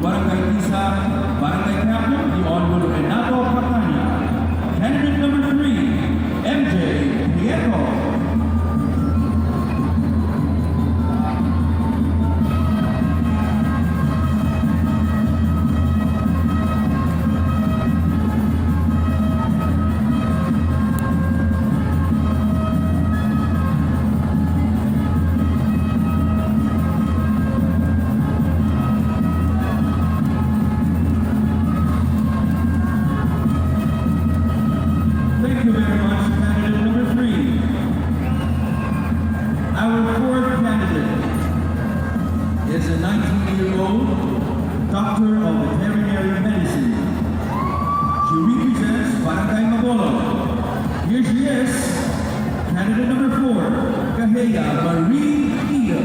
Barangay Isa, Barangay Captain, the Honorable Renato Pacania. Candidate number 3, MJ Prieto. Thank you very much, candidate number 3. Our fourth candidate is a 19-year-old doctor of veterinary medicine. She represents Barangay Mabolo. Here she is, candidate number 4, Kahea Marie Ida.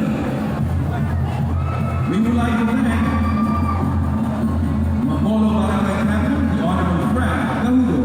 We would like to thank Mabolo Barangay Captain, the Honorable Frank Cahudo.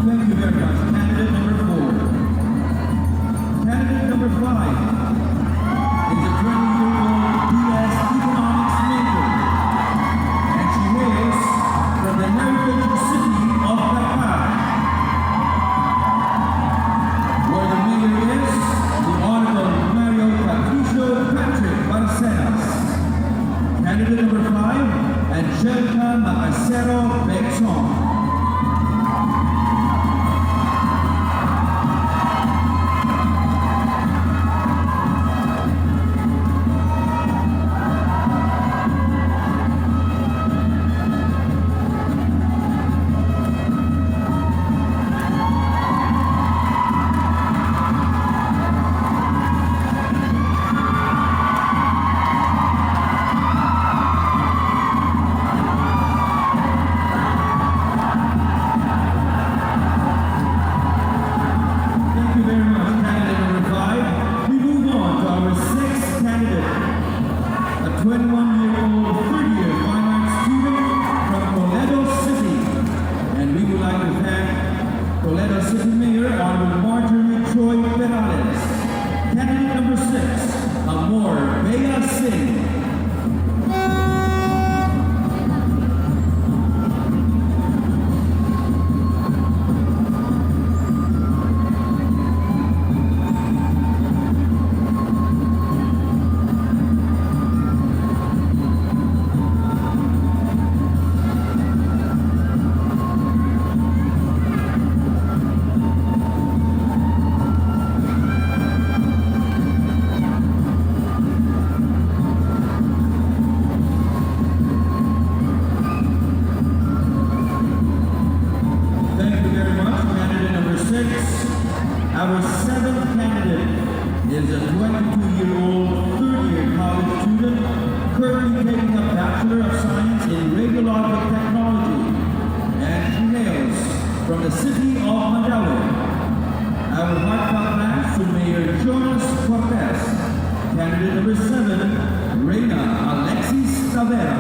Thank you very much. Candidate number 4. Candidate number 5 is a 20-year-old BS Economics major, and she hails from the heritage city of Dakar, where the mayor is the Honorable Mario Patricio Patrick Barcenas. Candidate number 5, Angelica Macacero Bexon. Thank you very much, candidate number 5. We move on to our 6th candidate, a 21-year-old third-year fine arts student from Toledo City. And we would like to thank Toledo City Mayor Honorable Marjorie Troy Perales. Candidate number 6, Amor Bea Singh. Thank you very much, candidate number 6. Our 7th candidate is a 22-year-old third-year college student currently taking a Bachelor of Science in Radiologic Technology, and she hails from the city of Mandaue. Our heartfelt thanks to Mayor Jonas Cortez. Candidate number 7, Reina Alexis Tavera.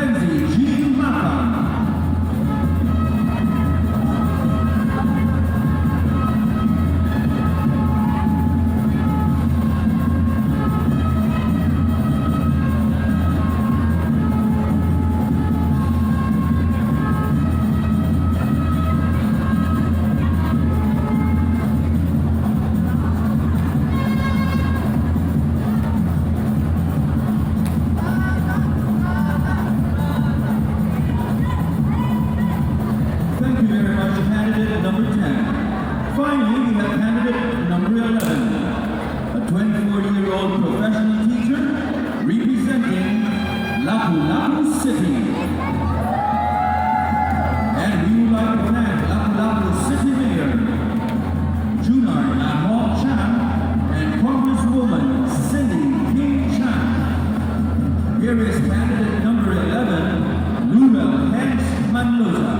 Mackenzie G. Maka. Thank you very much, candidate number 10. Finally, we have candidate number 11, a 24-year-old professional teacher representing Lapu-Lapu City. And we would like to thank Lapu-Lapu City Mayor Junar Nahok Chan and Congresswoman Cindy King Chan. Here is candidate number 11, Lumel Hens Manloza.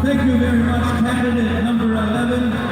Thank you very much, candidate number 11.